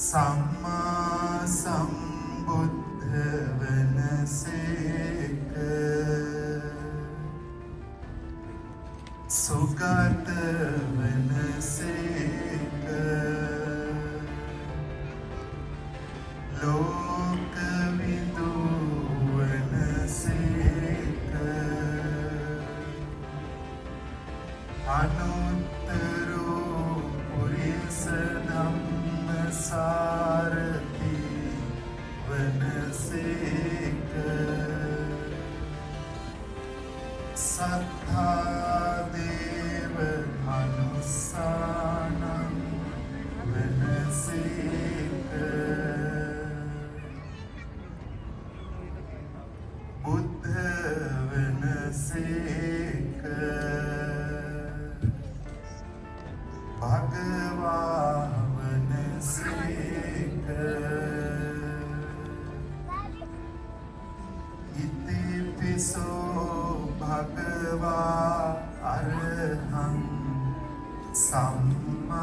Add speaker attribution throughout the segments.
Speaker 1: සම්මා සම්බුද්ධ වනසේක සුගත වනසේක ලෝකවිදු වනසේක අනුත්තරෝ පුරිස ධම්ම सारथी वनसेक सत्ता देव मनुस्सानं वनसेक बुद्ध वनसेक भगवा इतिपिसो भगवा अरहं सम्मा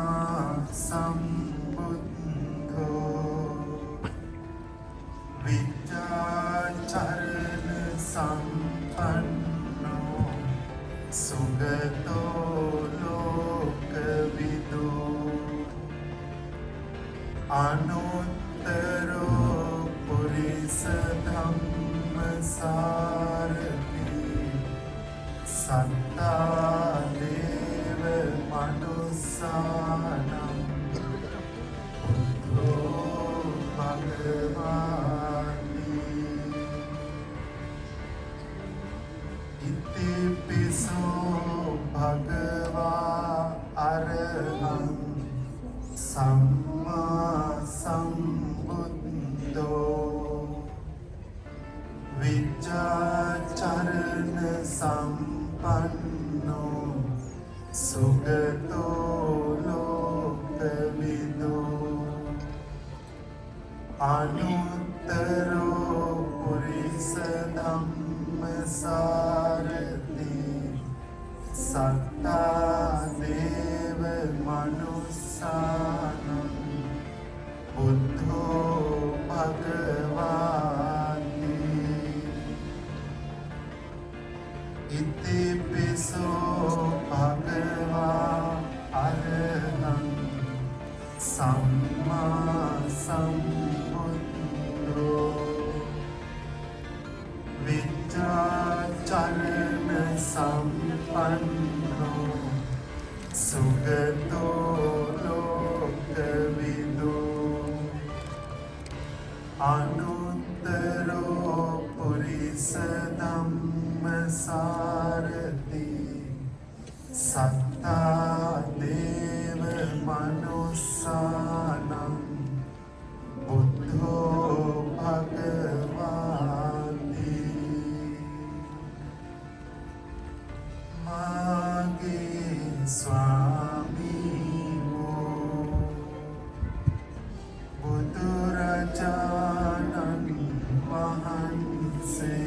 Speaker 1: सम्बुद्धो विद्याचरण सम्पन्नो सुगतो लोकविदो अनुत्तरो पुरिस धम्म सारथी सत्ता देव मनुस्सानं बुद्धो भगवाति इतिपिसो भगवा अरहं सम्मा सम्बुद्धो विद्याचरण सम्पन्नो सुगतो लोकविदो अनुत्तरो पुरिस धम्म सारथी सत्ता देव मनुस्सानं बुद्धो भगवाति इतिपिसो भगवा अरहं सम्मा सम्बुद्धो विद्याचरण सम्पन्नो सुगतो लोकविदो अनुत्तरो पुरिस धम्म सारथी सत्ता देव मनुस्सानं बुद्धो भगवाति मागे स्वामी वो बुදුරජාණන් වහන්සේ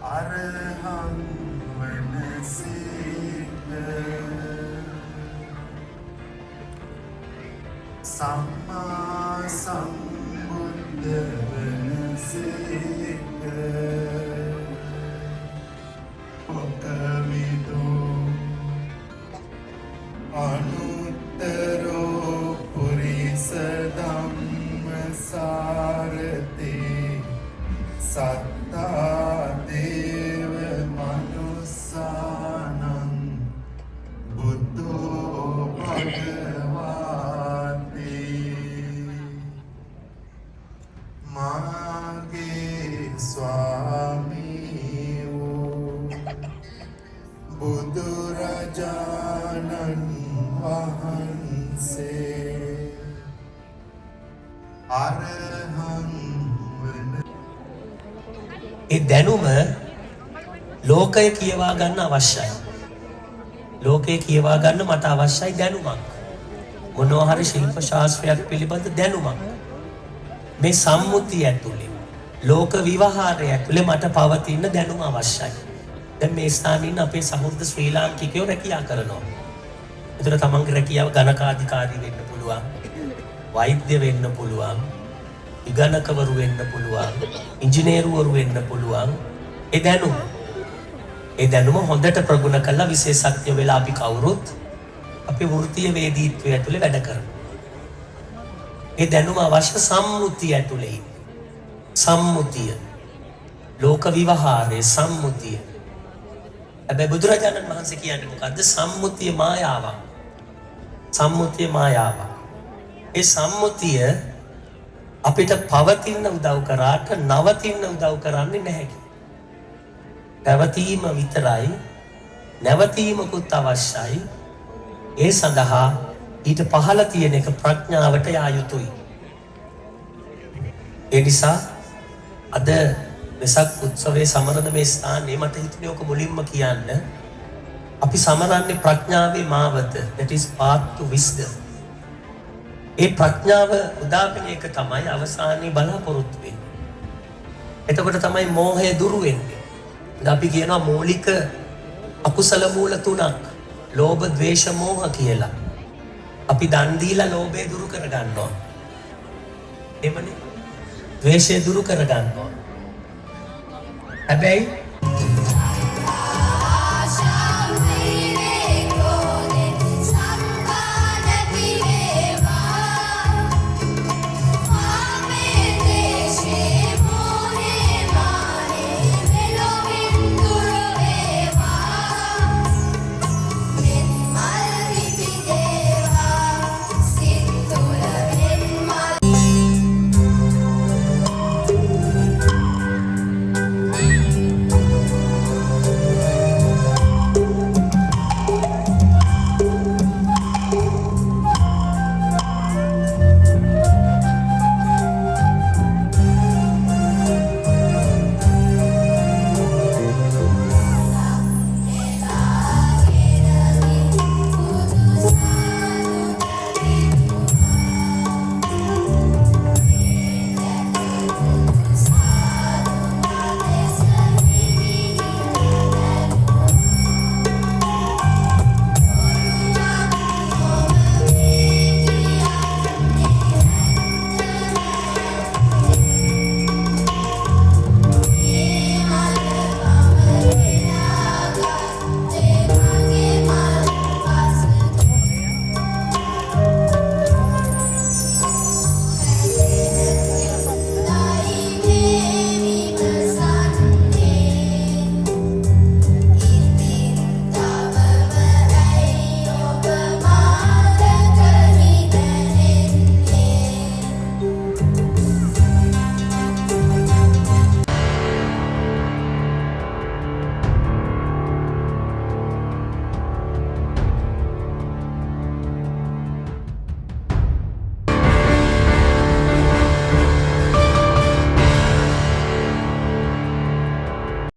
Speaker 1: අරහං වනසේක සම්මා සම්බුද්ධ වනසේක ඔකවිදෝ अनुत्तरो पुरिस धम्म सारथी सत्ता देव मनुस्सानं बुद्धो भगवाति मागे स्वामी බුදුරජාණන් වහන්සේ අරහං වන
Speaker 2: ඒ දැනුම ලෝකය කියවා ගන්න අවශ්‍යයි. ලෝකය කියවා ගන්න මට අවශ්‍යයි දැනුමක්. මොනවා හරි ශිල්ප ශාස්ත්‍රයක් පිළිබඳ දැනුමක්. මේ සම්මුතිය ඇතුලේ ලෝක විවහාරය ඇතුලේ මට පවතින දැනුම අවශ්‍යයි. දැන් මේ ස්ථානයේ ඉන්න අපේ සහෘද ශ්‍රී ලාංකිකයෝ රැකියාව කරනවා. ඒතර තමන්ගේ රැකියාව ගණකාධිකාරී වෙන්න පුළුවන්. වෛද්‍ය වෙන්න පුළුවන්. ඉගණකවරු වෙන්න පුළුවන්. ඉංජිනේරුවරු වෙන්න පුළුවන්. ඒ දැනුම හොඳට ප්‍රගුණ කළා විශේෂඥ වෙලා අපි කවුරුත් අපේ වෘත්තීය වේදීත්වය ඇතුලේ වැඩ කරනවා. ඒ දැනුම අවශ්‍ය සම්මුතිය ඇතුලේ සම්මුතිය ලෝක විවහාරයේ සම්මුතිය. හැබැයි බුදුරජාණන් වහන්සේ කියන්නේ මොකද්ද? සම්මුතිය මායාවක්. සම්මුතිය මායාවක්. ඒ සම්මුතිය අපිට පවතින උදව් කරාට නවතින උදව් කරන්නේ නැහැ. පැවතීම විතරයි නැවතීමකුත් අවශ්‍යයි. ඒ සඳහා ඊට පහළ තියෙන එක ප්‍රඥාවට යා යුතුයි. ඒ නිසා අද වෙසක් උත්සවයේ සමරන මේ ස්ථානයේ මට හිතුනේ ඔක මුලින්ම කියන්න. අපි සමරන්නේ ප්‍රඥාවේ මාවත. that is path to wisdom. ඒ ප්‍රඥාව උදාපින එක තමයි අවසානයේ බලාපොරොත්තු වෙන්නේ. එතකොට තමයි මෝහය දුරු වෙන්නේ. අපි කියනවා මූලික අකුසල මූල තුනක්. ලෝභ, ද්වේෂ, මෝහ කියලා. අපි දන් දීලා ලෝභය දුරු කර ගන්නවා. එමනේ. ද්වේෂය දුරු කර ගන්නවා. හැබැයි